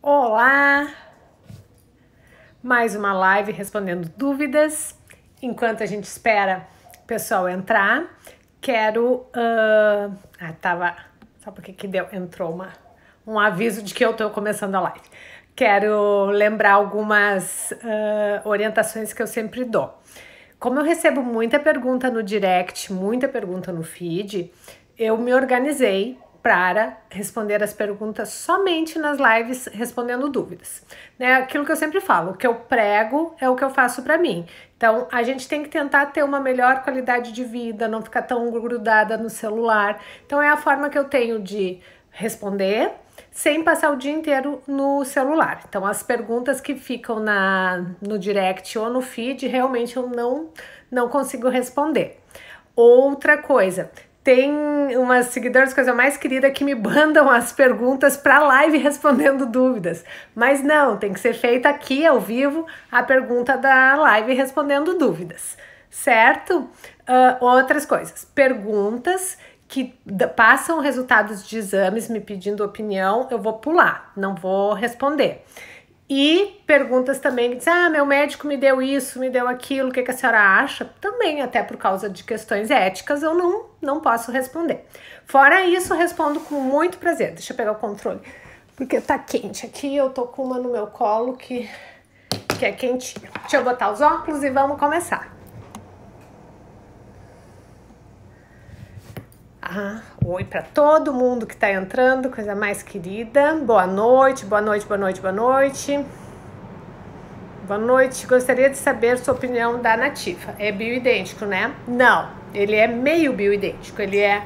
Olá! Mais uma live respondendo dúvidas. Enquanto a gente espera o pessoal entrar, quero... Só porque que deu? Entrou um aviso de que eu estou começando a live. Quero lembrar algumas orientações que eu sempre dou. Como eu recebo muita pergunta no direct, muita pergunta no feed, eu me organizei para responder as perguntas somente nas lives respondendo dúvidas. Né? Aquilo que eu sempre falo, o que eu prego é o que eu faço para mim. Então, a gente tem que tentar ter uma melhor qualidade de vida, não ficar tão grudada no celular. Então, é a forma que eu tenho de responder sem passar o dia inteiro no celular. Então, as perguntas que ficam no direct ou no feed, realmente eu não consigo responder. Outra coisa, tem umas seguidoras, coisa mais querida, que me mandam as perguntas para live respondendo dúvidas. Mas não, tem que ser feita aqui ao vivo a pergunta da live respondendo dúvidas, certo? Outras coisas, perguntas que passam resultados de exames me pedindo opinião, eu vou pular, não vou responder. E perguntas também que dizem, meu médico me deu isso, me deu aquilo, o que a senhora acha? Também, até por causa de questões éticas, eu não posso responder. Fora isso, eu respondo com muito prazer. Deixa eu pegar o controle, porque tá quente aqui, eu tô com uma no meu colo que é quentinha. Deixa eu botar os óculos e vamos começar. Oi para todo mundo que tá entrando, coisa mais querida. Boa noite, boa noite, boa noite, boa noite. Boa noite, gostaria de saber sua opinião da Nativa. É bioidêntico, né? Não, ele é meio bioidêntico. Ele é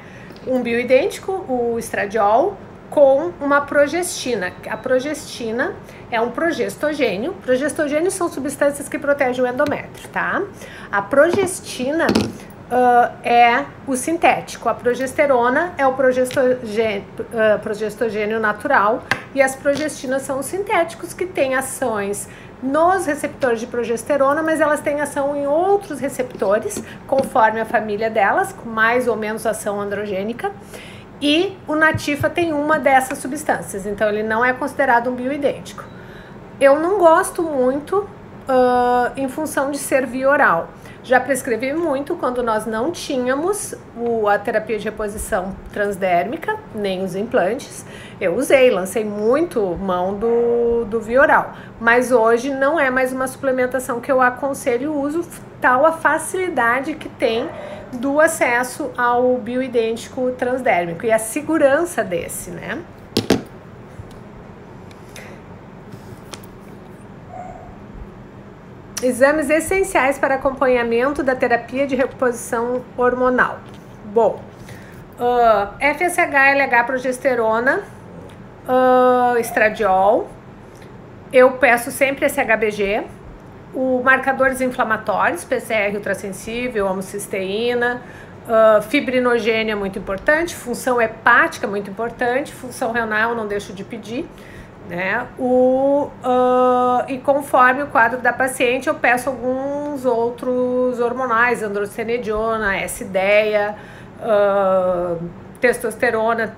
um bioidêntico, o estradiol, com uma progestina. A progestina é um progestogênio. Progestogênios são substâncias que protegem o endométrio, tá? A progestina é o sintético. A progesterona é o progestogênio natural e as progestinas são os sintéticos que têm ações nos receptores de progesterona, mas elas têm ação em outros receptores, conforme a família delas, com mais ou menos ação androgênica. E o Nativa tem uma dessas substâncias, então ele não é considerado um bioidêntico. Eu não gosto muito em função de ser via oral. Já prescrevi muito quando nós não tínhamos a terapia de reposição transdérmica, nem os implantes. Eu lancei muito mão do via oral, mas hoje não é mais uma suplementação que eu aconselho o uso, tal a facilidade que tem do acesso ao bioidêntico transdérmico e a segurança desse, né? Exames essenciais para acompanhamento da terapia de reposição hormonal. Bom, FSH, LH, progesterona, estradiol. Eu peço sempre SHBG. O marcadores inflamatórios, PCR ultrassensível, homocisteína, fibrinogênio é muito importante, função hepática é muito importante, função renal não deixo de pedir. Né? E conforme o quadro da paciente, eu peço alguns outros hormonais, androstenediona, S-DEA, testosterona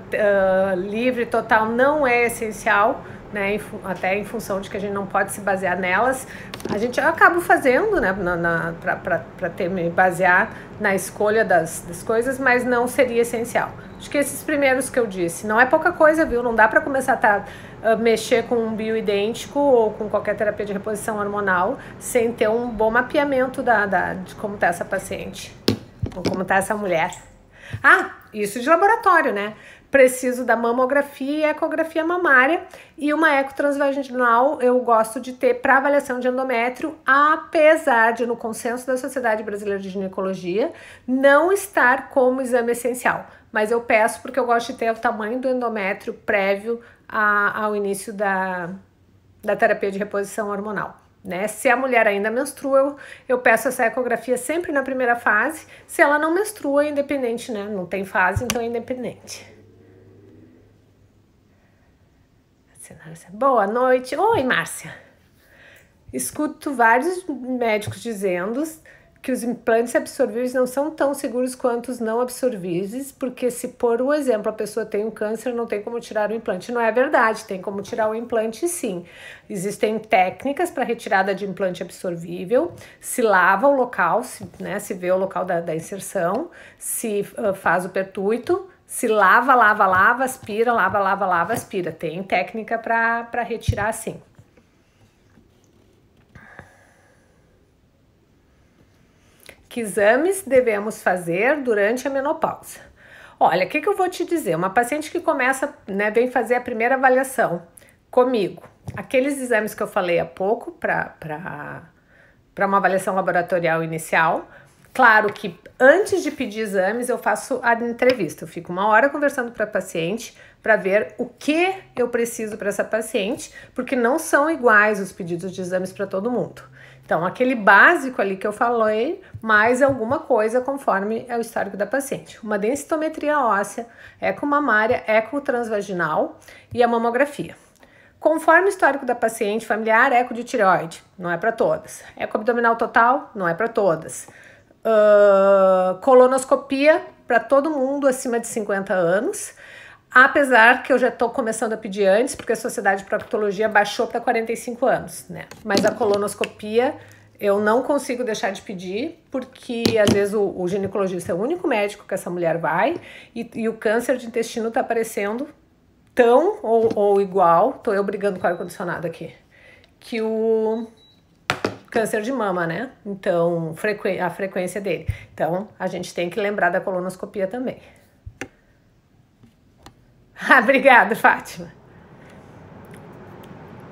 livre total não é essencial, né? Até em função de que a gente não pode se basear nelas. A gente acaba fazendo, né? Para me basear na escolha das coisas, mas não seria essencial. Acho que esses primeiros que eu disse, não é pouca coisa, viu? Não dá para começar a mexer com um bioidêntico ou com qualquer terapia de reposição hormonal sem ter um bom mapeamento de como está essa paciente, ou como está essa mulher. Isso de laboratório, né? Preciso da mamografia e ecografia mamária e uma eco transvaginal eu gosto de ter para avaliação de endométrio, apesar de, no consenso da Sociedade Brasileira de Ginecologia, não estar como exame essencial. Mas eu peço porque eu gosto de ter o tamanho do endométrio prévio ao início da terapia de reposição hormonal. Né? Se a mulher ainda menstrua, eu peço essa ecografia sempre na primeira fase. Se ela não menstrua, é independente, né? Não tem fase, então é independente. Boa noite. Oi, Márcia. Escuto vários médicos dizendo que os implantes absorvíveis não são tão seguros quanto os não absorvíveis, porque se, por um exemplo, a pessoa tem um câncer, não tem como tirar o implante. Não é verdade, tem como tirar o implante sim. Existem técnicas para retirada de implante absorvível, se lava o local, se vê o local da inserção, se faz o pertuito, se lava, aspira, lava, aspira. Tem técnica para retirar sim. Que exames devemos fazer durante a menopausa? Olha, o que eu vou te dizer? Uma paciente que começa, vem fazer a primeira avaliação comigo. Aqueles exames que eu falei há pouco para uma avaliação laboratorial inicial. Claro que antes de pedir exames eu faço a entrevista. Eu fico 1 hora conversando para a paciente para ver o que eu preciso para essa paciente, porque não são iguais os pedidos de exames para todo mundo. Então, aquele básico ali que eu falei, mais alguma coisa conforme é o histórico da paciente. Uma densitometria óssea, eco mamária, eco transvaginal e a mamografia. Conforme o histórico da paciente, familiar, eco de tireoide, não é para todas. Eco abdominal total, não é para todas. Colonoscopia, para todo mundo acima de 50 anos. Apesar que eu já estou começando a pedir antes, porque a Sociedade de Proctologia baixou para 45 anos, né? Mas a colonoscopia eu não consigo deixar de pedir, porque às vezes o ginecologista é o único médico que essa mulher vai e o câncer de intestino está aparecendo tão ou igual, tô eu brigando com o ar-condicionado aqui, que o câncer de mama, né? Então, a frequência dele. Então, a gente tem que lembrar da colonoscopia também. Obrigada, Fátima.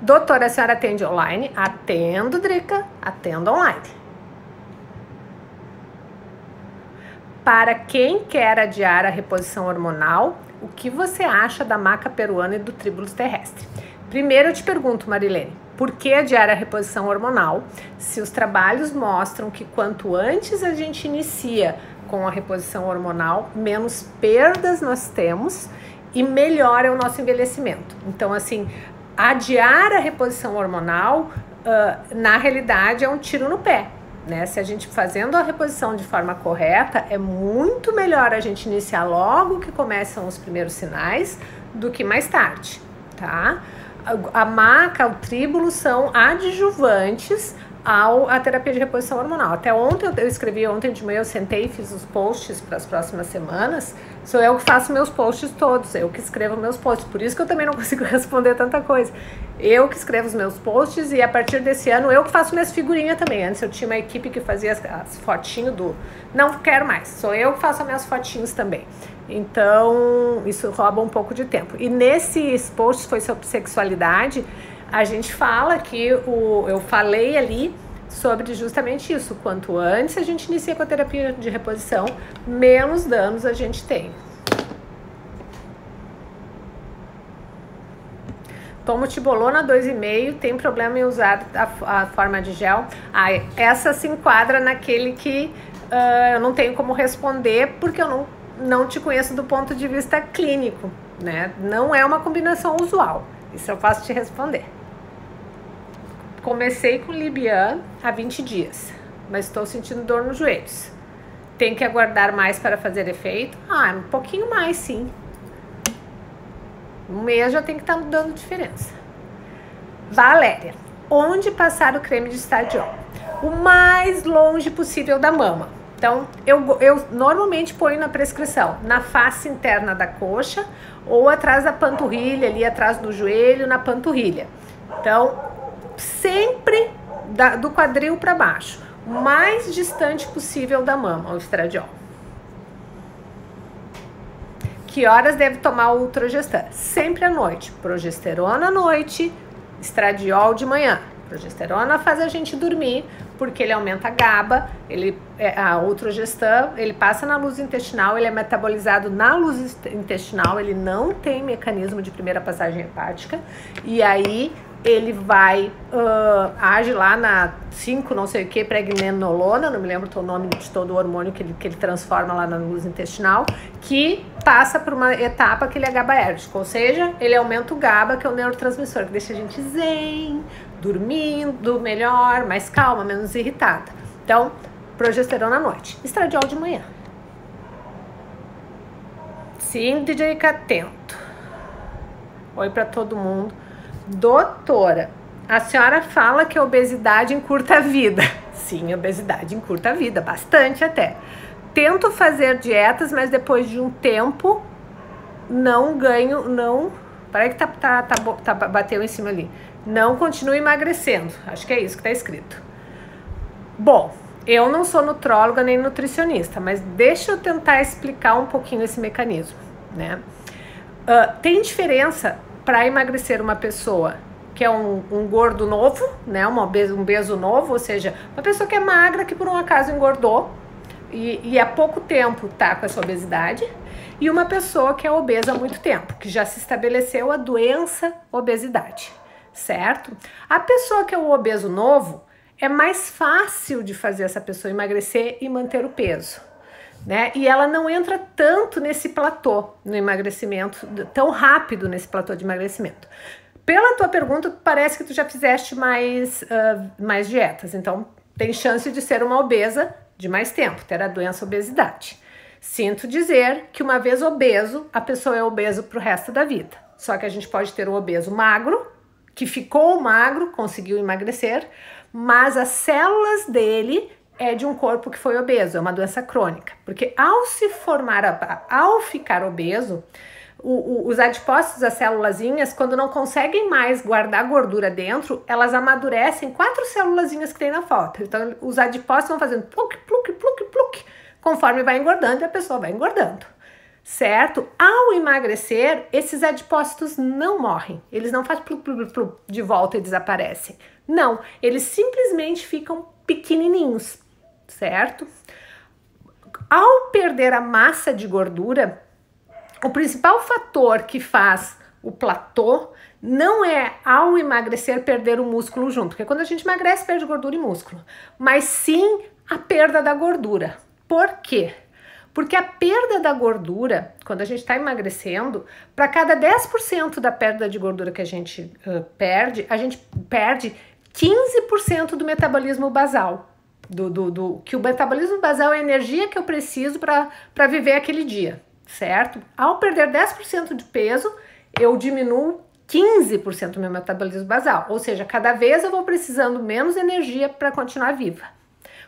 Doutora, a senhora atende online? Atendo, Drica. Atendo online. Para quem quer adiar a reposição hormonal, o que você acha da maca peruana e do tribulus terrestre? Primeiro eu te pergunto, Marilene, por que adiar a reposição hormonal se os trabalhos mostram que quanto antes a gente inicia com a reposição hormonal, menos perdas nós temos e melhor é o nosso envelhecimento. Então, assim, adiar a reposição hormonal, na realidade, é um tiro no pé, né? Se a gente fazendo a reposição de forma correta, é muito melhor a gente iniciar logo que começam os primeiros sinais do que mais tarde, tá? A maca, o tríbulo são adjuvantes à terapia de reposição hormonal. Até ontem, eu escrevi ontem de manhã, eu sentei e fiz os posts para as próximas semanas. Sou eu que faço meus posts todos, eu que escrevo meus posts. Por isso que eu também não consigo responder tanta coisa. Eu que escrevo os meus posts e a partir desse ano eu que faço minhas figurinhas também. Antes eu tinha uma equipe que fazia as fotinhos do... Não quero mais, sou eu que faço as minhas fotinhos também. Então, isso rouba um pouco de tempo. E nesses posts foi sobre sexualidade, a gente fala que eu falei ali sobre justamente isso. Quanto antes a gente inicia com a terapia de reposição, menos danos a gente tem. Tomo tibolona 2,5, tem problema em usar a forma de gel? Essa se enquadra naquele que eu não tenho como responder, porque eu não te conheço do ponto de vista clínico, né? Não é uma combinação usual, isso eu posso te responder. Comecei com Libian há 20 dias, mas estou sentindo dor nos joelhos. Tem que aguardar mais para fazer efeito? Um pouquinho mais, sim. Um mês já tem que estar dando diferença. Valéria, onde passar o creme de estradiol? O mais longe possível da mama. Então, eu normalmente ponho na prescrição, na face interna da coxa ou atrás da panturrilha, ali atrás do joelho, na panturrilha. Então, sempre do quadril para baixo, o mais distante possível da mama, o estradiol. Que horas deve tomar o Ultragestan? Sempre à noite. Progesterona à noite, estradiol de manhã. Progesterona faz a gente dormir, porque ele aumenta a GABA, o Ultragestan, ele passa na luz intestinal, ele é metabolizado na luz intestinal, ele não tem mecanismo de primeira passagem hepática, e aí ele vai, age lá na 5 não sei o que, pregnenolona, não me lembro o nome de todo o hormônio que ele transforma lá na luz intestinal, que passa por uma etapa que ele é GABAérgico, ou seja, ele aumenta o GABA, que é o neurotransmissor, que deixa a gente zen, dormindo melhor, mais calma, menos irritada. Então, progesterona à noite, estradiol de manhã. Sim, DJ Catento. Oi para todo mundo. Doutora, a senhora fala que a obesidade encurta a vida. Sim, a obesidade encurta a vida, bastante até. Tento fazer dietas, mas depois de um tempo não ganho, não... Parece que bateu em cima ali. Não continuo emagrecendo. Acho que é isso que está escrito. Bom, eu não sou nutróloga nem nutricionista, mas deixa eu tentar explicar um pouquinho esse mecanismo, né? Tem diferença para emagrecer uma pessoa que é um gordo novo, né? Um obeso novo, ou seja, uma pessoa que é magra, que por um acaso engordou e há pouco tempo tá com essa obesidade, e uma pessoa que é obesa há muito tempo, que já se estabeleceu a doença obesidade, certo? A pessoa que é o obeso novo, é mais fácil de fazer essa pessoa emagrecer e manter o peso, né? E ela não entra tanto nesse platô no emagrecimento, tão rápido nesse platô de emagrecimento. Pela tua pergunta, parece que tu já fizeste mais dietas, então tem chance de ser uma obesa de mais tempo, ter a doença obesidade. Sinto dizer que uma vez obeso, a pessoa é obeso pro resto da vida. Só que a gente pode ter o obeso magro, que ficou magro, conseguiu emagrecer, mas as células dele é de um corpo que foi obeso, é uma doença crônica. Porque ao ficar obeso, os adipócitos, as célulazinhas, quando não conseguem mais guardar gordura dentro, elas amadurecem 4 célulazinhas que tem na foto. Então, os adipócitos vão fazendo pluc, pluc, pluc, pluc, conforme vai engordando e a pessoa vai engordando. Certo? Ao emagrecer, esses adipócitos não morrem. Eles não fazem pluc, pluc, pluc, de volta e desaparecem. Não, eles simplesmente ficam pequenininhos, certo? Ao perder a massa de gordura, o principal fator que faz o platô não é ao emagrecer perder o músculo junto, porque quando a gente emagrece perde gordura e músculo, mas sim a perda da gordura. Por quê? Porque a perda da gordura, quando a gente está emagrecendo, para cada 10% da perda de gordura que a gente perde 15% do metabolismo basal. Que o metabolismo basal é a energia que eu preciso para viver aquele dia, certo? Ao perder 10% de peso, eu diminuo 15% do meu metabolismo basal. Ou seja, cada vez eu vou precisando menos energia para continuar viva.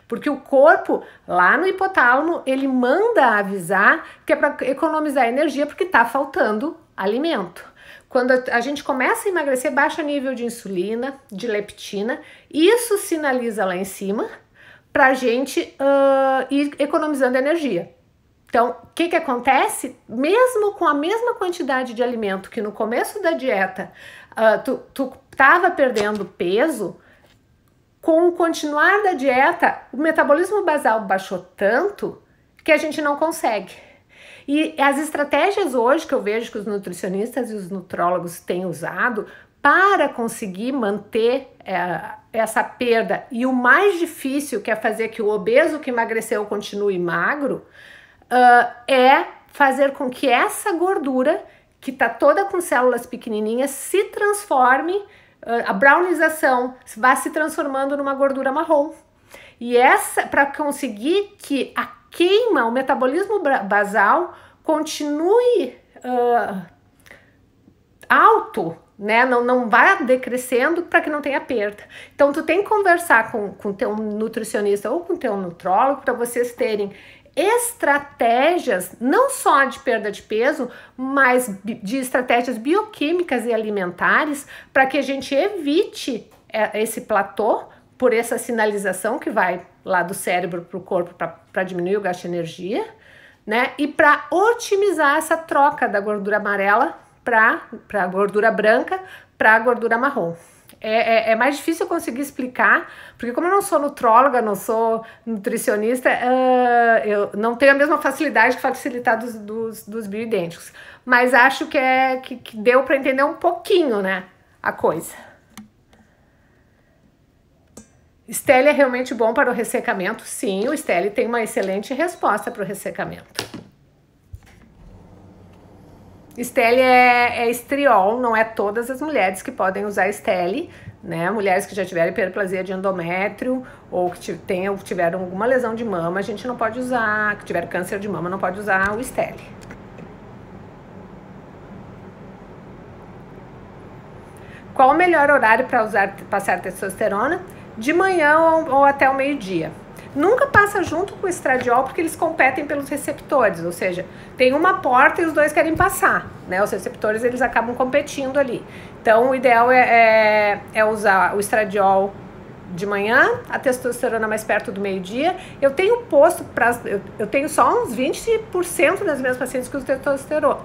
Porque o corpo, lá no hipotálamo, ele manda avisar que é para economizar energia porque está faltando alimento. Quando a gente começa a emagrecer, baixa nível de insulina, de leptina, isso sinaliza lá em cima para a gente ir economizando energia. Então, o que acontece? Mesmo com a mesma quantidade de alimento que no começo da dieta tu estava perdendo peso, com o continuar da dieta, o metabolismo basal baixou tanto que a gente não consegue. E as estratégias hoje que eu vejo que os nutricionistas e os nutrólogos têm usado para conseguir manter essa perda, e o mais difícil, que é fazer que o obeso que emagreceu continue magro, é fazer com que essa gordura, que está toda com células pequenininhas, se transforme, a brownização vá se transformando numa gordura marrom. E para conseguir que a queima, o metabolismo basal continue alto, né? Não vá decrescendo para que não tenha perda. Então, tu tem que conversar com teu nutricionista ou com teu nutrólogo para vocês terem estratégias, não só de perda de peso, mas de estratégias bioquímicas e alimentares para que a gente evite esse platô por essa sinalização que vai lá do cérebro para o corpo para diminuir o gasto de energia, né? E para otimizar essa troca da gordura amarela para a gordura branca para a gordura marrom. É mais difícil eu conseguir explicar, porque como eu não sou nutróloga, não sou nutricionista, eu não tenho a mesma facilidade que facilitar dos bioidênticos. Mas acho que deu para entender um pouquinho, né, a coisa. Steli é realmente bom para o ressecamento? Sim, o Steli tem uma excelente resposta para o ressecamento. Estele é estriol, não é todas as mulheres que podem usar estele, né? Mulheres que já tiveram hiperplasia de endométrio ou que tiveram alguma lesão de mama, a gente não pode usar, que tiveram câncer de mama, não pode usar o estele. Qual o melhor horário para passar testosterona? De manhã ou até o meio-dia. Nunca passa junto com o estradiol porque eles competem pelos receptores, ou seja, tem uma porta e os dois querem passar, né? Os receptores eles acabam competindo ali. Então o ideal é usar o estradiol de manhã, a testosterona mais perto do meio-dia. Eu tenho posto eu tenho só uns 20% das minhas pacientes que usam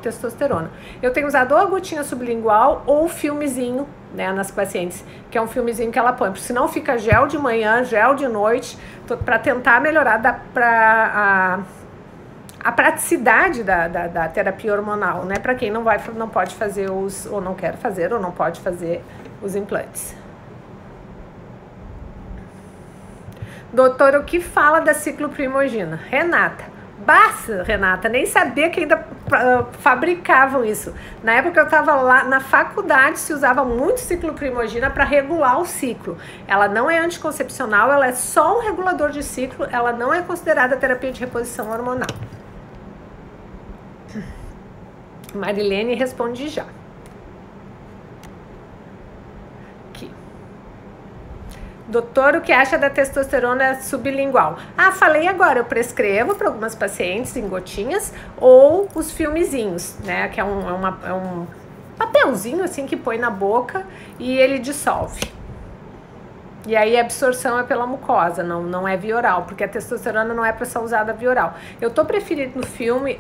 testosterona. Eu tenho usado ou a gotinha sublingual ou o filmezinho, né, nas pacientes, que é um filmezinho que ela põe, porque senão fica gel de manhã, gel de noite, para tentar melhorar a praticidade da terapia hormonal, né, para quem não pode fazer ou não quer fazer, ou não pode fazer os implantes. Doutor, o que fala da cicloprimogina? Renata. Basta, Renata, nem sabia que ainda fabricavam isso. Na época que eu estava lá na faculdade, se usava muito cicloprimogina para regular o ciclo. Ela não é anticoncepcional, ela é só um regulador de ciclo, ela não é considerada terapia de reposição hormonal. Marilene responde já. Doutor, o que acha da testosterona sublingual? Ah, falei agora, eu prescrevo para algumas pacientes em gotinhas ou os filmezinhos, né? Que é um papelzinho assim que põe na boca e ele dissolve. E aí a absorção é pela mucosa, não é via oral, porque a testosterona não é para ser usada via oral. Eu tô preferindo no filme,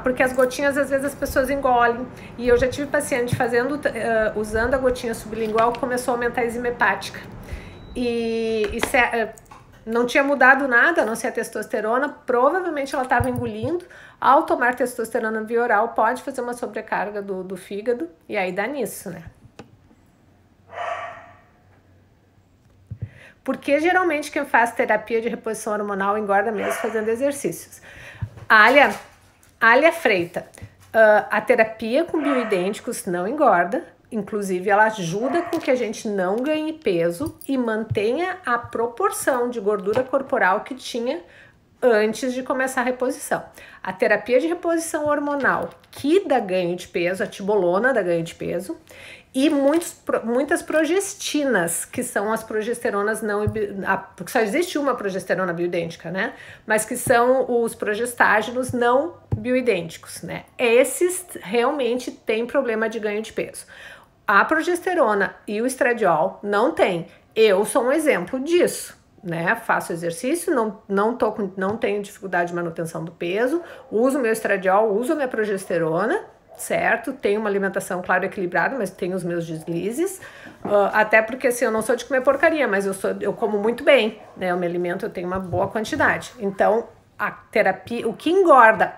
porque as gotinhas às vezes as pessoas engolem. E eu já tive paciente usando a gotinha sublingual, começou a aumentar a enzima hepática. E não tinha mudado nada, a não ser a testosterona, provavelmente ela estava engolindo. Ao tomar testosterona via oral, pode fazer uma sobrecarga do fígado, e aí dá nisso, né? Porque geralmente quem faz terapia de reposição hormonal engorda mesmo fazendo exercícios? Alia Freita, a terapia com bioidênticos não engorda. Inclusive, ela ajuda com que a gente não ganhe peso e mantenha a proporção de gordura corporal que tinha antes de começar a reposição. A terapia de reposição hormonal que dá ganho de peso, a tibolona dá ganho de peso, e muitas progestinas, que são as progesteronas porque só existe uma progesterona bioidêntica, né? Mas que são os progestágenos não bioidênticos, né? Esses realmente têm problema de ganho de peso. A progesterona e o estradiol não tem. Eu sou um exemplo disso, né? Faço exercício, não tenho dificuldade de manutenção do peso, uso meu estradiol, uso minha progesterona, certo? Tenho uma alimentação, claro, equilibrada, mas tenho os meus deslizes, até porque assim, eu não sou de comer porcaria, mas eu como muito bem, né? Eu me alimento, eu tenho uma boa quantidade. Então, a terapia, o que engorda,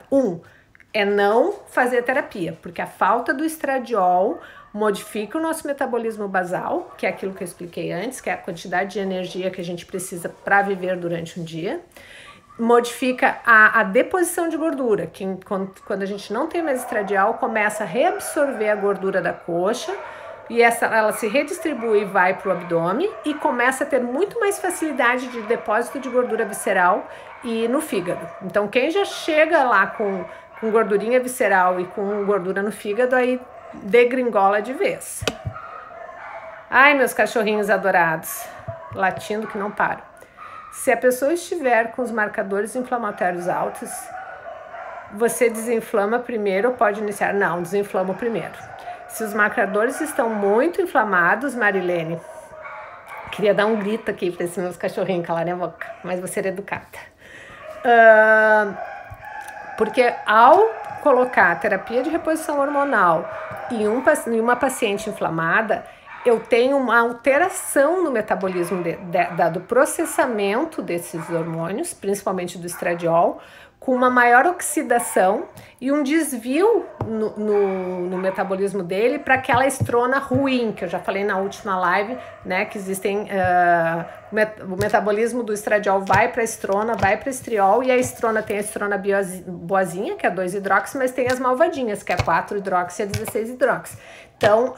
é não fazer terapia, porque a falta do estradiol modifica o nosso metabolismo basal, que é aquilo que eu expliquei antes, que é a quantidade de energia que a gente precisa para viver durante um dia. Modifica a deposição de gordura, que quando a gente não tem mais estradiol, começa a reabsorver a gordura da coxa, e ela se redistribui e vai para o abdômen e começa a ter muito mais facilidade de depósito de gordura visceral e no fígado. Então, quem já chega lá com gordurinha visceral e com gordura no fígado, aí degringola de vez. Ai, meus cachorrinhos adorados, latindo que não param. Se a pessoa estiver com os marcadores inflamatórios altos, você desinflama primeiro ou pode iniciar? Não, desinflama primeiro. Se os marcadores estão muito inflamados, Marilene, queria dar um grito aqui para esses meus cachorrinhos calarem a boca, mas vou ser educada. Porque ao colocar a terapia de reposição hormonal em uma paciente inflamada, eu tenho uma alteração no metabolismo do processamento desses hormônios, principalmente do estradiol, com uma maior oxidação e um desvio no metabolismo dele para aquela estrona ruim, que eu já falei na última live, né, que existem, o metabolismo do estradiol vai para a estrona, vai para estriol, e a estrona tem a estrona boazinha, que é 2-hidroxi, mas tem as malvadinhas, que é 4-hidroxi e 16-hidroxi. Então,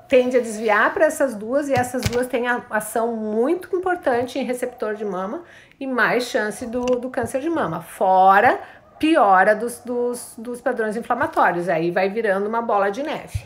tende a desviar para essas duas, e essas duas têm a ação muito importante em receptor de mama e mais chance do câncer de mama, fora piora dos padrões inflamatórios, aí vai virando uma bola de neve.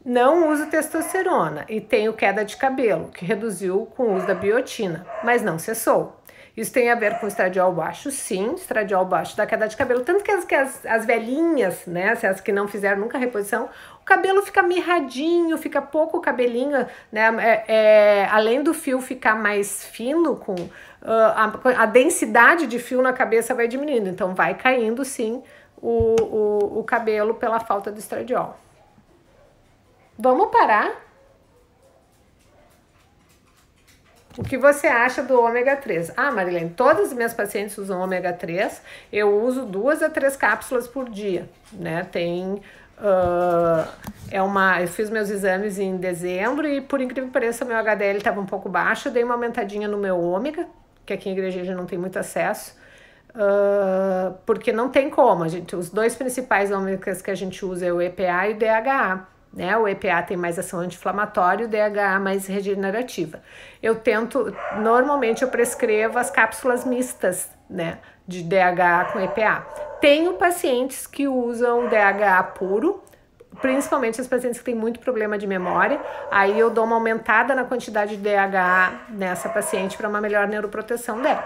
Não uso testosterona e tenho queda de cabelo, que reduziu com o uso da biotina, mas não cessou. Isso tem a ver com estradiol baixo? Sim, estradiol baixo dá queda de cabelo. Tanto que as velhinhas, né, as que não fizeram nunca reposição, o cabelo fica mirradinho, fica pouco cabelinho, né, além do fio ficar mais fino, a densidade de fio na cabeça vai diminuindo. Então vai caindo sim o cabelo pela falta do estradiol. Vamos parar? O que você acha do ômega 3? Ah, Marilene, todas as minhas pacientes usam ômega 3. Eu uso 2 a 3 cápsulas por dia, né? Eu fiz meus exames em dezembro e, por incrível que pareça, meu HDL estava um pouco baixo. Eu dei uma aumentadinha no meu ômega, que aqui em Igrejinha não tem muito acesso, porque não tem como. Os dois principais ômegas que a gente usa é o EPA e o DHA. Né? O EPA tem mais ação anti-inflamatória e o DHA mais regenerativa. Normalmente eu prescrevo as cápsulas mistas, né, de DHA com EPA. Tenho pacientes que usam DHA puro, principalmente as pacientes que têm muito problema de memória, aí eu dou uma aumentada na quantidade de DHA nessa paciente para uma melhor neuroproteção dela.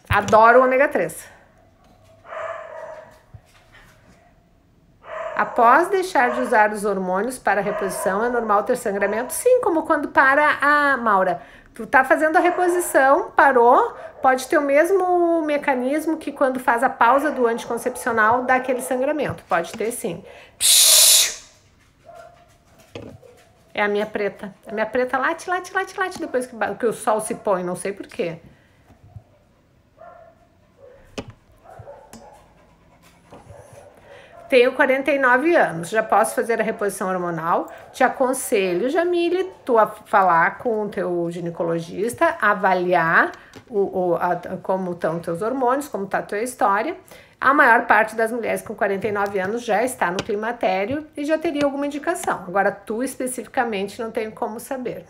Adoro o ômega 3. Após deixar de usar os hormônios para a reposição, é normal ter sangramento? Sim, como quando para a Maura. Tu tá fazendo a reposição, parou, pode ter o mesmo mecanismo que quando faz a pausa do anticoncepcional dá aquele sangramento. Pode ter sim. É a minha preta. A minha preta late, late, late, late depois que o sol se põe, não sei porquê. Tenho 49 anos, já posso fazer a reposição hormonal? Te aconselho, Jamile, tu a falar com o teu ginecologista, avaliar como estão teus hormônios, como está a tua história. A maior parte das mulheres com 49 anos já está no climatério e já teria alguma indicação. Agora, tu especificamente não tenho como saber.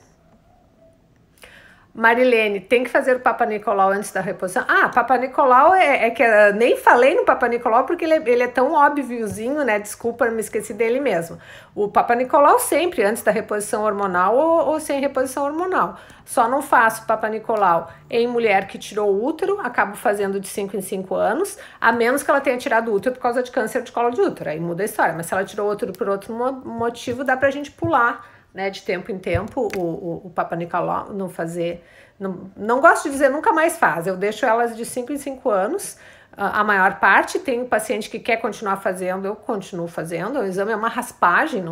Marilene, tem que fazer o Papa Nicolau antes da reposição? Ah, Papa Nicolau que eu nem falei no Papa Nicolau porque ele é tão óbviozinho, né? Desculpa, eu me esqueci dele mesmo. O Papa Nicolau sempre antes da reposição hormonal ou sem reposição hormonal. Só não faço Papa Nicolau em mulher que tirou o útero, acabo fazendo de 5 em 5 anos, a menos que ela tenha tirado o útero por causa de câncer de colo de útero, aí muda a história. Mas se ela tirou o útero por outro motivo, dá pra gente pular, né, de tempo em tempo o Papa Nicolau, não fazer, não gosto de dizer nunca mais faz, eu deixo elas de 5 em 5 anos, a maior parte. Tem paciente que quer continuar fazendo, eu continuo fazendo, o exame é uma raspagem,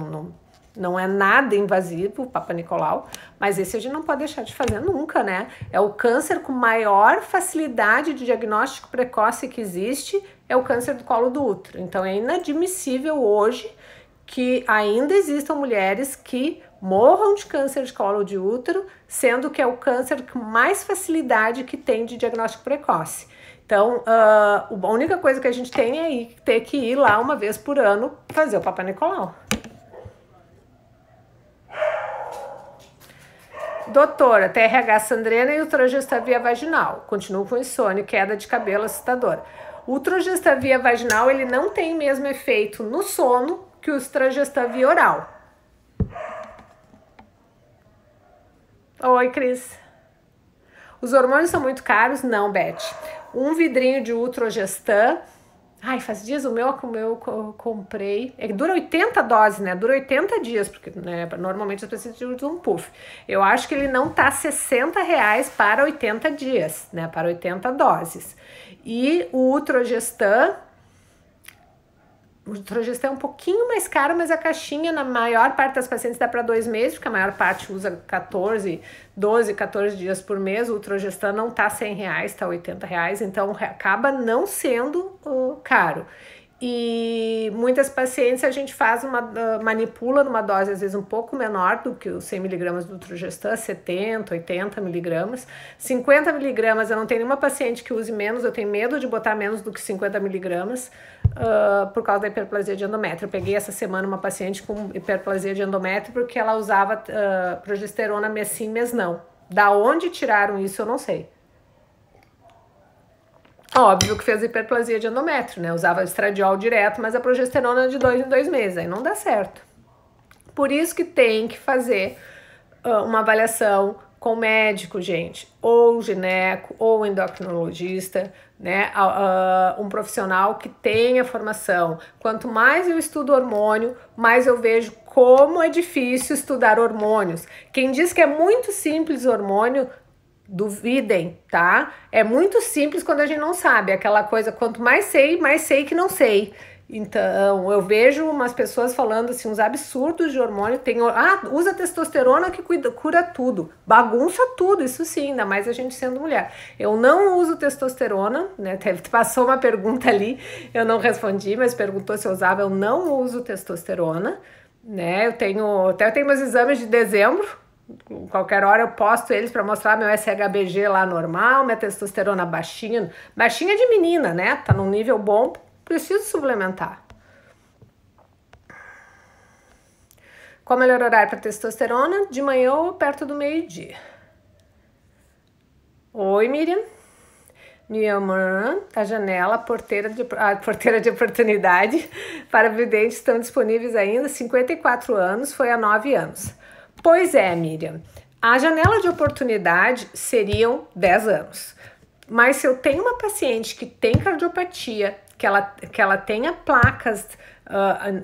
não é nada invasivo o Papa Nicolau, mas esse a gente não pode deixar de fazer nunca, né, é o câncer com maior facilidade de diagnóstico precoce que existe, é o câncer do colo do útero, então é inadmissível hoje que ainda existam mulheres que morram de câncer de colo de útero, sendo que é o câncer com mais facilidade que tem de diagnóstico precoce. Então, a única coisa que a gente tem é ter que ir lá uma vez por ano fazer o Papa Nicolau. Doutora, TRH Sandrena e ultragestavia vaginal. Continuo com insônia, queda de cabelo assustadora. O ultragestavia vaginal, ele não tem o mesmo efeito no sono que o ultragestavia oral. Oi, Cris. Os hormônios são muito caros? Não, Beth. Um vidrinho de Ultrogestan. Ai, faz dias o meu eu comprei. Dura 80 doses, né? Dura 80 dias, porque né, normalmente as pessoas usam um puff. Eu acho que ele não tá R$60 para 80 dias, né? Para 80 doses. E o Ultrogestan O Trogestão é um pouquinho mais caro, mas a caixinha, na maior parte das pacientes, dá para 2 meses, porque a maior parte usa 14 dias por mês. O Trogestão não tá R$100, tá R$80, então acaba não sendo caro. E muitas pacientes a gente manipula numa dose às vezes um pouco menor do que os 100 miligramas do Trogestão, 70, 80 miligramas. 50 miligramas, eu não tenho nenhuma paciente que use menos, eu tenho medo de botar menos do que 50 miligramas por causa da hiperplasia de endométrio. Eu peguei essa semana uma paciente com hiperplasia de endométrio porque ela usava progesterona mês sim, mês não. Da onde tiraram isso eu não sei. Óbvio que fez hiperplasia de endométrio, né? Usava estradiol direto, mas a progesterona de 2 em 2 meses, aí não dá certo. Por isso que tem que fazer uma avaliação com o médico, gente, ou gineco, ou endocrinologista, né? Um profissional que tenha formação. Quanto mais eu estudo hormônio, mais eu vejo como é difícil estudar hormônios. Quem diz que é muito simples hormônio, duvidem, tá? É muito simples quando a gente não sabe. Aquela coisa, quanto mais sei que não sei. Então, eu vejo umas pessoas falando assim, uns absurdos de hormônio. Usa testosterona que cura tudo. Bagunça tudo, isso sim, ainda mais a gente sendo mulher. Eu não uso testosterona, né? Passou uma pergunta ali, eu não respondi, mas perguntou se eu usava. Eu não uso testosterona, né? Até eu tenho meus exames de dezembro. Qualquer hora eu posto eles para mostrar meu SHBG lá normal, minha testosterona baixinha de menina, né? Tá num nível bom, preciso suplementar. Qual o melhor horário para testosterona? De manhã ou perto do meio-dia. Oi, Miriam. Minha irmã, a janela, a porteira de oportunidade para videntes estão disponíveis ainda, 54 anos, foi há 9 anos. Pois é, Miriam, a janela de oportunidade seriam 10 anos. Mas se eu tenho uma paciente que tem cardiopatia, que ela tenha placas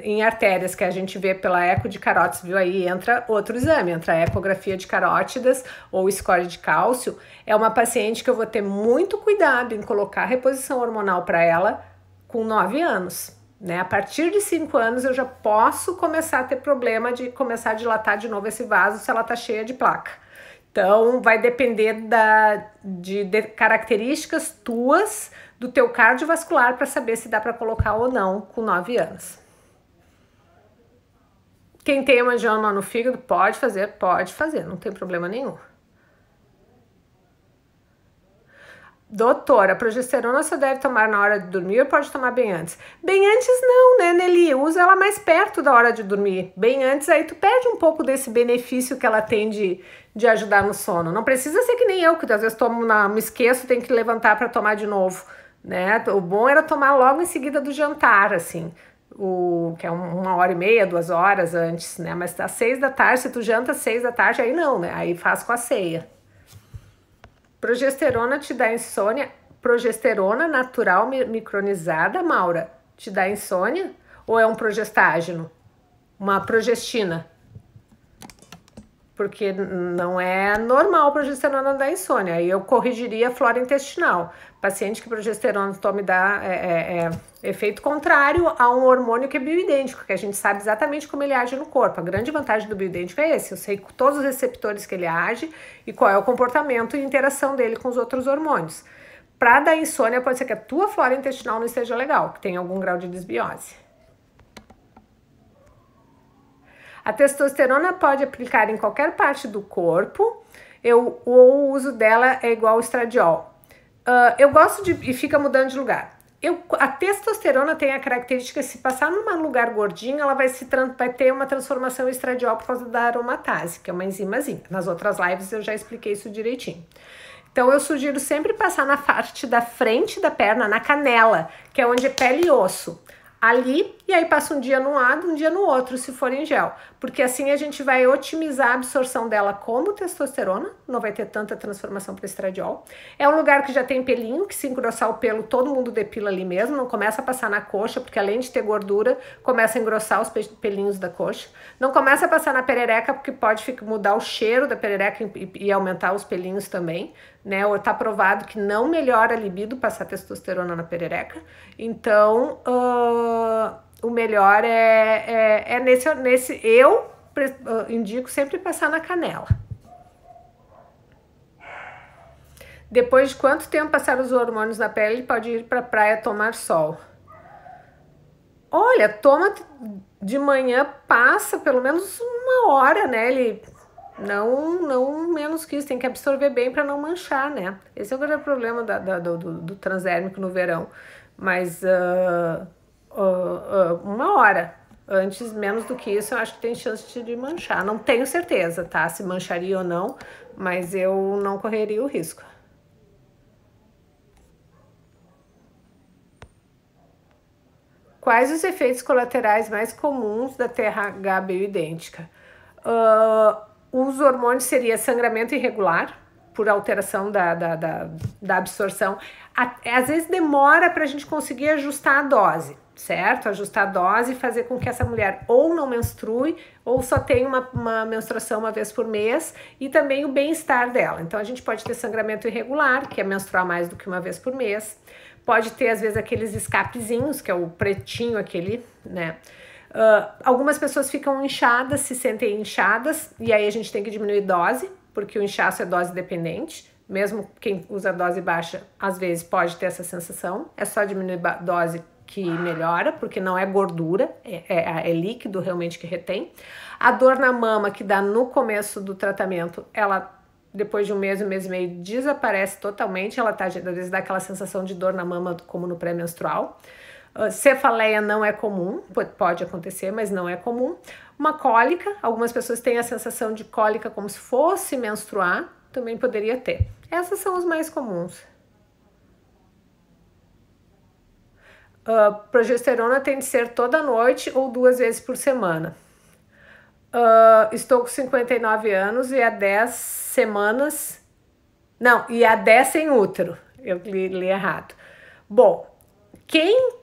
em artérias, que a gente vê pela eco de carótidas, viu? Aí entra outro exame, entra a ecografia de carótidas ou score de cálcio. É uma paciente que eu vou ter muito cuidado em colocar reposição hormonal para ela com 9 anos. Né? A partir de 5 anos eu já posso começar a ter problema de começar a dilatar de novo esse vaso se ela tá cheia de placa. Então vai depender de características tuas do teu cardiovascular para saber se dá para colocar ou não com 9 anos. Quem tem hemangioma no fígado pode fazer, não tem problema nenhum. Doutora, a progesterona só deve tomar na hora de dormir ou pode tomar bem antes? Bem antes não, né, Nelly? Usa ela mais perto da hora de dormir. Bem antes, aí tu perde um pouco desse benefício que ela tem de ajudar no sono. Não precisa ser que nem eu, que às vezes me esqueço, tenho que levantar para tomar de novo, né? O bom era tomar logo em seguida do jantar, assim, que é 1h30, 2 horas antes, né? Mas às 6 da tarde, se tu janta às 6 da tarde, aí não, né? Aí faz com a ceia. Progesterona te dá insônia? Progesterona natural micronizada, Maura, te dá insônia? Ou é um progestágeno? Uma progestina? Porque não é normal a progesterona dar insônia. Aí eu corrigiria a flora intestinal. Paciente que progesterona tome dá efeito contrário a um hormônio que é bioidêntico, que a gente sabe exatamente como ele age no corpo. A grande vantagem do bioidêntico é esse. Eu sei todos os receptores que ele age e qual é o comportamento e interação dele com os outros hormônios. Para dar insônia, pode ser que a tua flora intestinal não esteja legal, que tenha algum grau de desbiose. A testosterona pode aplicar em qualquer parte do corpo, o uso dela é igual ao estradiol. Eu gosto e fica mudando de lugar. A testosterona tem a característica, se passar num lugar gordinho, ela vai ter uma transformação em estradiol por causa da aromatase, que é uma enzimazinha. Nas outras lives eu já expliquei isso direitinho. Então eu sugiro sempre passar na parte da frente da perna, na canela, que é onde é pele e osso. Ali, e aí passa um dia num lado, um dia no outro, se for em gel. Porque assim a gente vai otimizar a absorção dela como testosterona, não vai ter tanta transformação para estradiol. É um lugar que já tem pelinho, que se engrossar o pelo, todo mundo depila ali mesmo, não começa a passar na coxa, porque além de ter gordura, começa a engrossar os pelinhos da coxa. Não começa a passar na perereca, porque pode mudar o cheiro da perereca e aumentar os pelinhos também, né? Ou tá provado que não melhora a libido passar testosterona na perereca. Então, o melhor é nesse. Eu indico sempre passar na canela. Depois de quanto tempo passar os hormônios na pele, ele pode ir para a praia tomar sol? Olha, toma de manhã, passa pelo menos 1 hora, né? Ele não menos que isso, tem que absorver bem para não manchar, né? Esse é o grande problema do transdérmico no verão. Mas 1 hora. Antes, menos do que isso, eu acho que tem chance de manchar. Não tenho certeza, tá? Se mancharia ou não, mas eu não correria o risco. Quais os efeitos colaterais mais comuns da TRH bioidêntica? Os hormônios seria sangramento irregular, por alteração da absorção. Às vezes demora para a gente conseguir ajustar a dose, certo? Ajustar a dose e fazer com que essa mulher ou não menstrue ou só tenha uma menstruação uma vez por mês, e também o bem-estar dela. Então a gente pode ter sangramento irregular, que é menstruar mais do que uma vez por mês. Pode ter, às vezes, aqueles escapezinhos, que é o pretinho aquele, né? Algumas pessoas ficam inchadas, se sentem inchadas, e aí a gente tem que diminuir dose, porque o inchaço é dose dependente. Mesmo quem usa dose baixa, às vezes pode ter essa sensação. É só diminuir a dose que melhora, porque não é gordura, é líquido realmente que retém. A dor na mama que dá no começo do tratamento, ela depois de um mês e meio, desaparece totalmente. Ela tá, às vezes dá aquela sensação de dor na mama como no pré-menstrual. Cefaleia não é comum, pode acontecer, mas não é comum. Uma cólica, algumas pessoas têm a sensação de cólica como se fosse menstruar, também poderia ter. Essas são os mais comuns. Progesterona tem de ser toda noite ou 2 vezes por semana. Estou com 59 anos e há 10 semanas... Não, e há 10 sem útero. Eu li errado. Bom, quem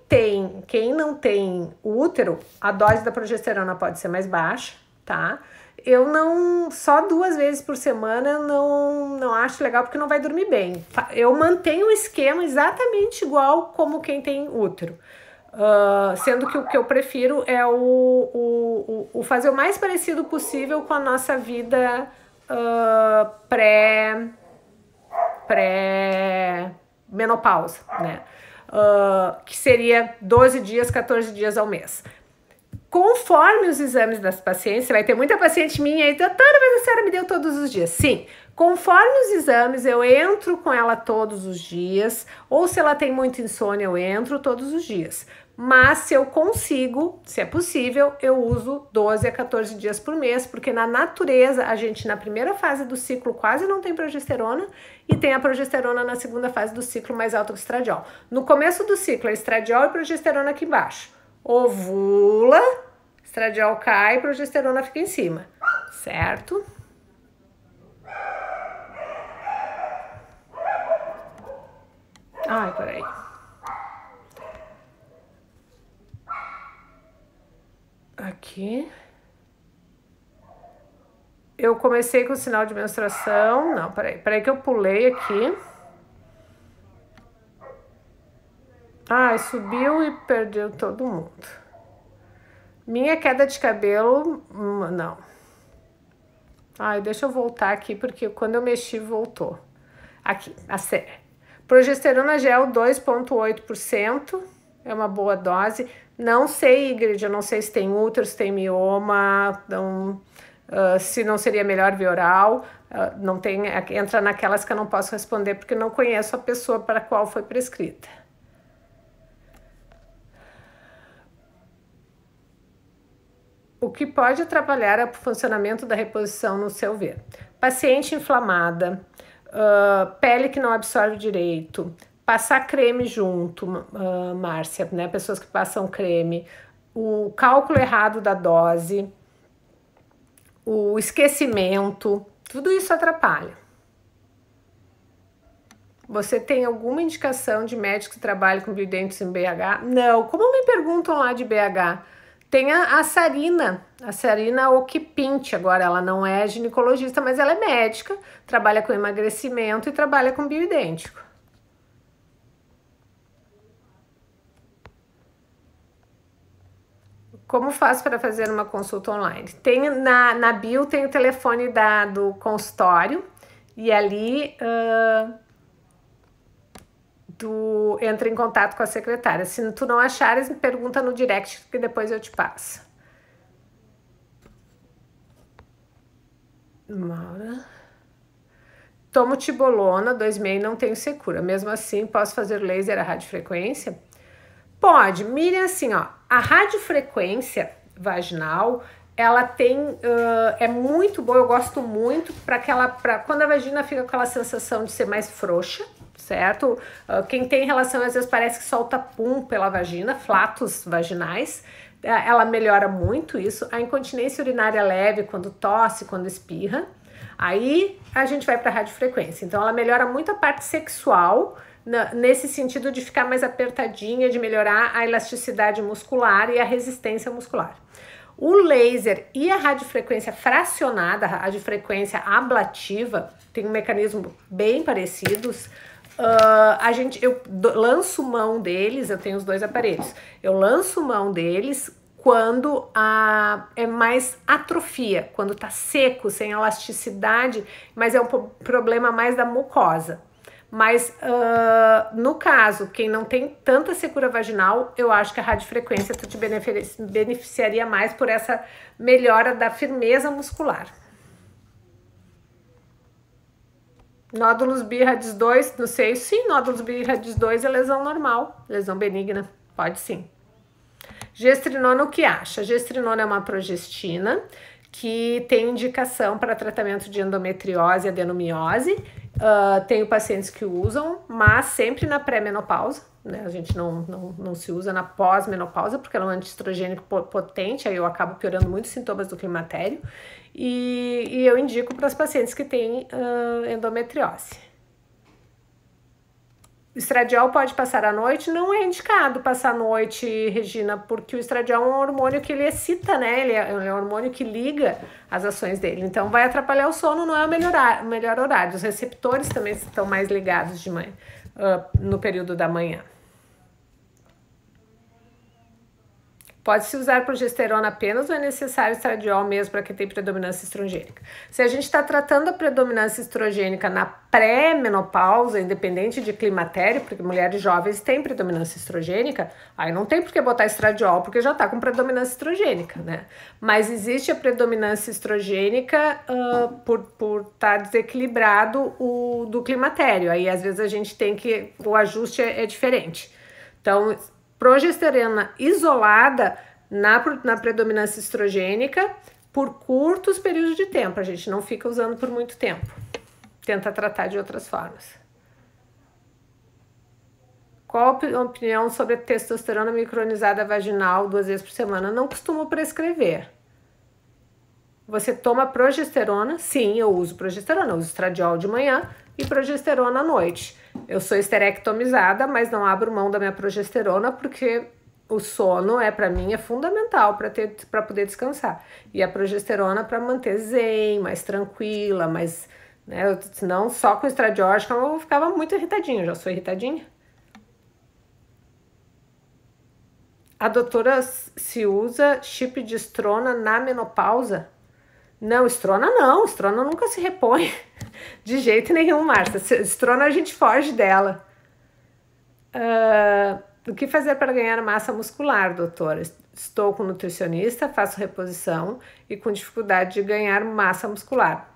não tem útero, a dose da progesterona pode ser mais baixa, tá? Eu não... Só 2 vezes por semana eu não acho legal, porque não vai dormir bem. Eu mantenho o esquema exatamente igual como quem tem útero. Sendo que o que eu prefiro é o fazer o mais parecido possível com a nossa vida pré-menopausa, né? Que seria 12 dias, 14 dias ao mês. Conforme os exames das pacientes, você vai ter muita paciente minha aí, doutora, mas a senhora me deu todos os dias. Sim, conforme os exames, eu entro com ela todos os dias, ou se ela tem muita insônia, eu entro todos os dias. Mas se eu consigo, se é possível, eu uso 12 a 14 dias por mês, porque na natureza, a gente na primeira fase do ciclo quase não tem progesterona, e tem a progesterona na segunda fase do ciclo mais alta que o estradiol. No começo do ciclo, é estradiol e progesterona aqui embaixo. Ovula, estradiol cai, progesterona fica em cima, certo? Ai, peraí. Aqui. Eu comecei com o sinal de menstruação. Não, peraí que eu pulei aqui. Ai, subiu e perdeu todo mundo. Minha queda de cabelo, não. Ai, deixa eu voltar aqui, porque quando eu mexi, voltou. Aqui, a série. Progesterona gel 2,8%, é uma boa dose. Não sei, Ingrid, eu não sei se tem útero, se tem mioma, então, se não seria melhor via oral. Não tem, entra naquelas que eu não posso responder, porque não conheço a pessoa para a qual foi prescrita. O que pode atrapalhar o funcionamento da reposição no seu ver? Paciente inflamada, pele que não absorve direito, passar creme junto, Márcia, né? Pessoas que passam creme, o cálculo errado da dose, o esquecimento, tudo isso atrapalha. Você tem alguma indicação de médico que trabalha com bioidênticos em BH? Não, como me perguntam lá de BH? Tem a Sarina Okipinte, agora ela não é ginecologista, mas ela é médica, trabalha com emagrecimento e trabalha com bioidêntico. Como faço para fazer uma consulta online? Tem na bio tem o telefone do consultório e ali tu entra em contato com a secretária. Se tu não achares, me pergunta no direct que depois eu te passo. Maura. Tomo tibolona 2,5, não tenho secura. Mesmo assim, posso fazer laser a radiofrequência? Pode. Mirem assim, ó. A radiofrequência vaginal, ela tem... é muito boa, eu gosto muito para quando a vagina fica com aquela sensação de ser mais frouxa, certo? Quem tem relação, às vezes parece que solta pum pela vagina, flatos vaginais. Ela melhora muito isso. A incontinência urinária leve, quando tosse, quando espirra. Aí a gente vai para a radiofrequência. Então ela melhora muito a parte sexual, nesse sentido de ficar mais apertadinha, de melhorar a elasticidade muscular e a resistência muscular. O laser e a radiofrequência fracionada, a radiofrequência ablativa, tem um mecanismo bem parecidos. Eu lanço mão deles, eu tenho os dois aparelhos, eu lanço mão deles quando é mais atrofia, quando tá seco, sem elasticidade, mas é um problema mais da mucosa. Mas no caso, quem não tem tanta secura vaginal, eu acho que a radiofrequência te beneficiaria mais por essa melhora da firmeza muscular. Nódulos birradis 2 no seio, sim, nódulos birradis 2 é lesão normal, lesão benigna, pode sim. Gestrinona, o que acha? Gestrinona é uma progestina que tem indicação para tratamento de endometriose e adenomiose. Tenho pacientes que usam, mas sempre na pré-menopausa, né? A gente não se usa na pós-menopausa, porque ela é um antiestrogênico potente, aí eu acabo piorando muitos sintomas do climatério. E eu indico para as pacientes que têm endometriose. O estradiol pode passar à noite? Não é indicado passar à noite, Regina, porque o estradiol é um hormônio que ele excita, né? Ele é um hormônio que liga as ações dele. Então vai atrapalhar o sono, não é o melhor horário. Os receptores também estão mais ligados de manhã, no período da manhã. Pode-se usar progesterona apenas ou é necessário estradiol mesmo para quem tem predominância estrogênica? Se a gente está tratando a predominância estrogênica na pré-menopausa, independente de climatério, porque mulheres jovens têm predominância estrogênica, aí não tem por que botar estradiol, porque já está com predominância estrogênica, né? Mas existe a predominância estrogênica por estar desequilibrado do climatério, aí às vezes a gente tem que... o ajuste é diferente. Então... progesterona isolada na predominância estrogênica por curtos períodos de tempo. A gente não fica usando por muito tempo. Tenta tratar de outras formas. Qual a opinião sobre a testosterona micronizada vaginal 2 vezes por semana? Não costumo prescrever. Você toma progesterona? Sim, eu uso progesterona. Eu uso estradiol de manhã e progesterona à noite. Eu sou esterectomizada, mas não abro mão da minha progesterona porque o sono para mim é fundamental para poder descansar. E a progesterona para manter zen, mais tranquila, mais, né, senão só com estradiol acho que eu ficava muito irritadinha, já sou irritadinha. A doutora se usa chip de estrona na menopausa? Não, estrona nunca se repõe. De jeito nenhum, Márcia. Estrona a gente foge dela. O que fazer para ganhar massa muscular, doutora? Estou com nutricionista, faço reposição e com dificuldade de ganhar massa muscular.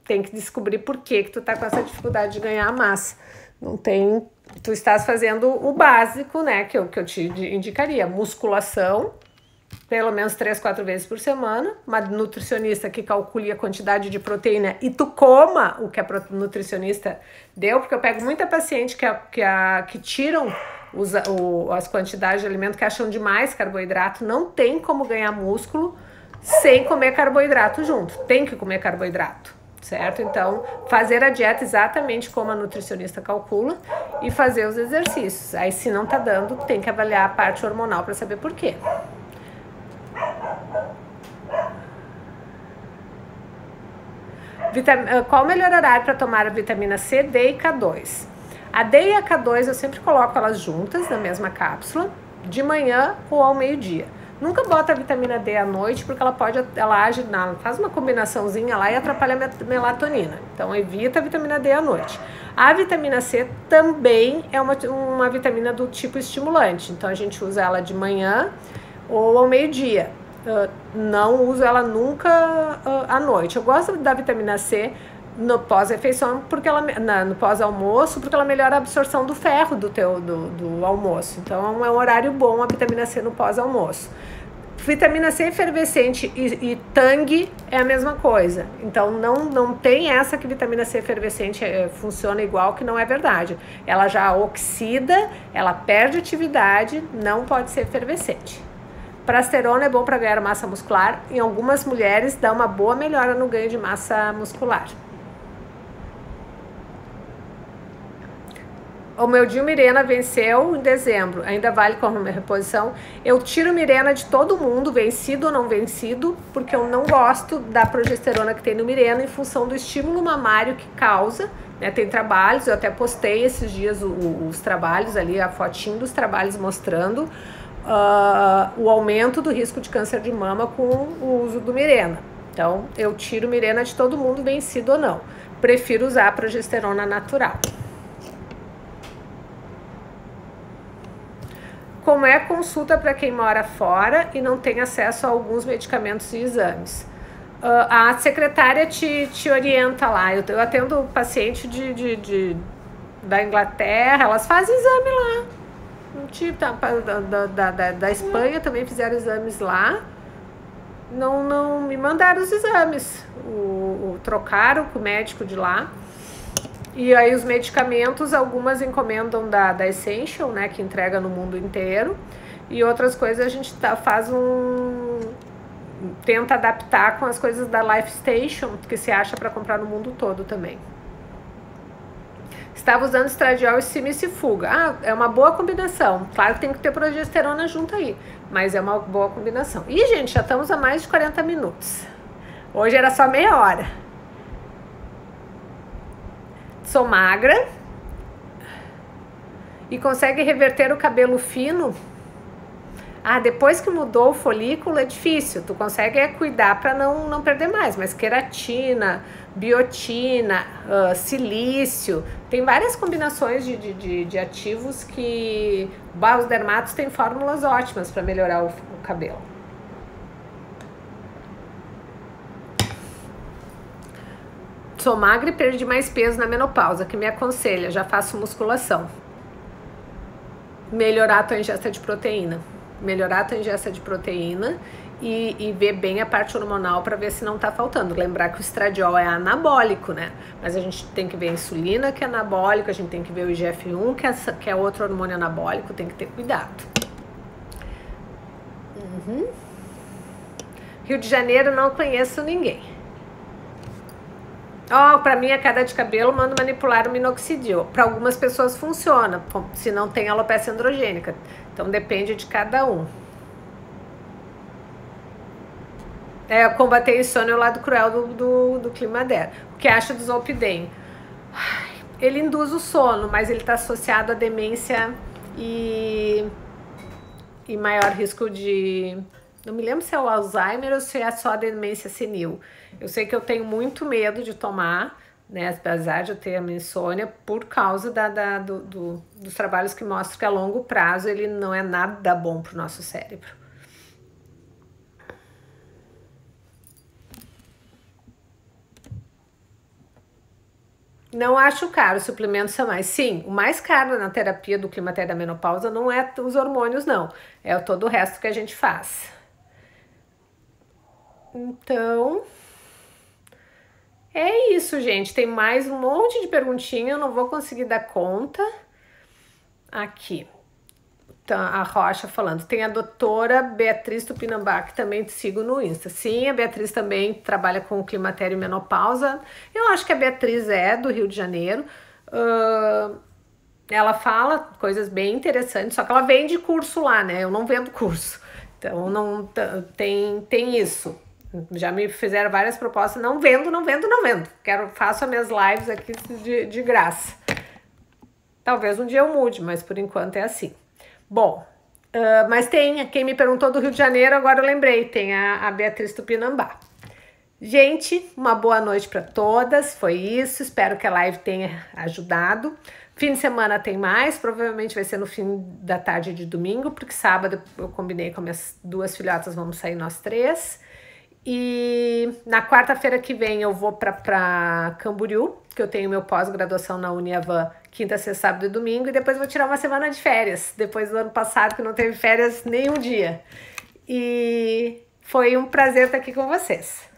Tem que descobrir por que tu tá com essa dificuldade de ganhar massa. Não tem... Tu estás fazendo o básico, né, que eu te indicaria. Musculação, pelo menos 3, 4 vezes por semana, uma nutricionista que calcule a quantidade de proteína e tu coma o que a nutricionista deu, porque eu pego muita paciente que tiram as quantidades de alimento, que acham demais carboidrato, não tem como ganhar músculo sem comer carboidrato junto, tem que comer carboidrato, certo? Então, fazer a dieta exatamente como a nutricionista calcula e fazer os exercícios. Aí, se não tá dando, tem que avaliar a parte hormonal para saber por quê. Qual o melhor horário para tomar a vitamina C, D e K2? A D e a K2 eu sempre coloco elas juntas na mesma cápsula, de manhã ou ao meio-dia. Nunca bota a vitamina D à noite, porque ela age, faz uma combinaçãozinha lá e atrapalha a melatonina. Então evita a vitamina D à noite. A vitamina C também é uma vitamina do tipo estimulante. Então a gente usa ela de manhã ou ao meio-dia. Não uso ela nunca à noite. Eu gosto da vitamina C no pós-refeição, no pós-almoço, porque ela melhora a absorção do ferro do almoço. Então é um horário bom a vitamina C no pós-almoço. Vitamina C efervescente e Tang é a mesma coisa. Então não tem essa que vitamina C efervescente funciona igual, que não é verdade. Ela já oxida, ela perde atividade, não pode ser efervescente. Prasterona é bom para ganhar massa muscular. Em algumas mulheres dá uma boa melhora no ganho de massa muscular. O meu Mirena venceu em dezembro, ainda vale como reposição. Eu tiro Mirena de todo mundo, vencido ou não vencido, porque eu não gosto da progesterona que tem no Mirena em função do estímulo mamário que causa, né? Tem trabalhos, eu até postei esses dias os trabalhos ali, a fotinho dos trabalhos mostrando o aumento do risco de câncer de mama com o uso do Mirena. Então, eu tiro Mirena de todo mundo, vencido ou não. Prefiro usar a progesterona natural. Como é consulta para quem mora fora e não tem acesso a alguns medicamentos e exames? A secretária te orienta lá. Eu atendo paciente da Inglaterra, elas fazem exame lá. Tipo, da Espanha também fizeram exames lá. Não me mandaram os exames. Trocaram com o médico de lá. E aí os medicamentos, algumas encomendam da Essential, né, que entrega no mundo inteiro. E outras coisas a gente tenta adaptar com as coisas da Life Station, que se acha para comprar no mundo todo também. Estava usando estradiol e simicifuga. É uma boa combinação. Claro que tem que ter progesterona junto aí, mas é uma boa combinação. E, gente, já estamos a mais de 40 minutos. Hoje era só meia hora. Sou magra e consegue reverter o cabelo fino. Depois que mudou o folículo é difícil. Tu consegue cuidar para não perder mais, mas queratina, biotina, silício, tem várias combinações de ativos que os dermatos têm fórmulas ótimas para melhorar o cabelo. Sou magra e perdi mais peso na menopausa, que me aconselha, já faço musculação. Melhorar a tua ingesta de proteína. Melhorar a tua ingesta de proteína e ver bem a parte hormonal para ver se não tá faltando. Lembrar que o estradiol é anabólico, né? Mas a gente tem que ver a insulina, que é anabólico, a gente tem que ver o IGF-1, que é outro hormônio anabólico, tem que ter cuidado. Rio de Janeiro, não conheço ninguém. Para mim, a queda de cabelo, mando manipular o minoxidil. Para algumas pessoas funciona, se não tem alopecia androgênica. Então, depende de cada um. Combater insônia é o lado cruel do Climader. O que acha do Zolpidem? Ele induz o sono, mas ele está associado à demência e maior risco de... Não me lembro se é o Alzheimer ou se é só a demência senil. Eu sei que eu tenho muito medo de tomar, né, apesar de eu ter a minha insônia, por causa dos trabalhos que mostram que a longo prazo ele não é nada bom para o nosso cérebro. Não acho caro, suplementos são mais. Sim, o mais caro na terapia do climatério da menopausa não é os hormônios, não. É todo o resto que a gente faz. Então, é isso, gente. Tem mais um monte de perguntinha, eu não vou conseguir dar conta. Aqui, tá a Rocha falando. Tem a doutora Beatriz Tupinambá, que também te sigo no Insta. Sim, a Beatriz também trabalha com climatério e menopausa. Eu acho que a Beatriz é do Rio de Janeiro. Ela fala coisas bem interessantes, só que ela vende curso lá, né? Eu não vendo curso. Então, não tem isso. Já me fizeram várias propostas, não vendo. Faço as minhas lives aqui de graça. Talvez um dia eu mude, mas por enquanto é assim. Bom, Mas tem, quem me perguntou do Rio de Janeiro, agora eu lembrei, tem a Beatriz Tupinambá. Gente, uma boa noite para todas, foi isso, espero que a live tenha ajudado. Fim de semana tem mais, provavelmente vai ser no fim da tarde de domingo, porque sábado eu combinei com minhas duas filhotas, vamos sair nós três. E na quarta-feira que vem eu vou para Camboriú, que eu tenho meu pós-graduação na Uniavan, quinta, sexta, sábado e domingo, e depois vou tirar uma semana de férias, depois do ano passado que não teve férias nenhum dia. E foi um prazer estar aqui com vocês.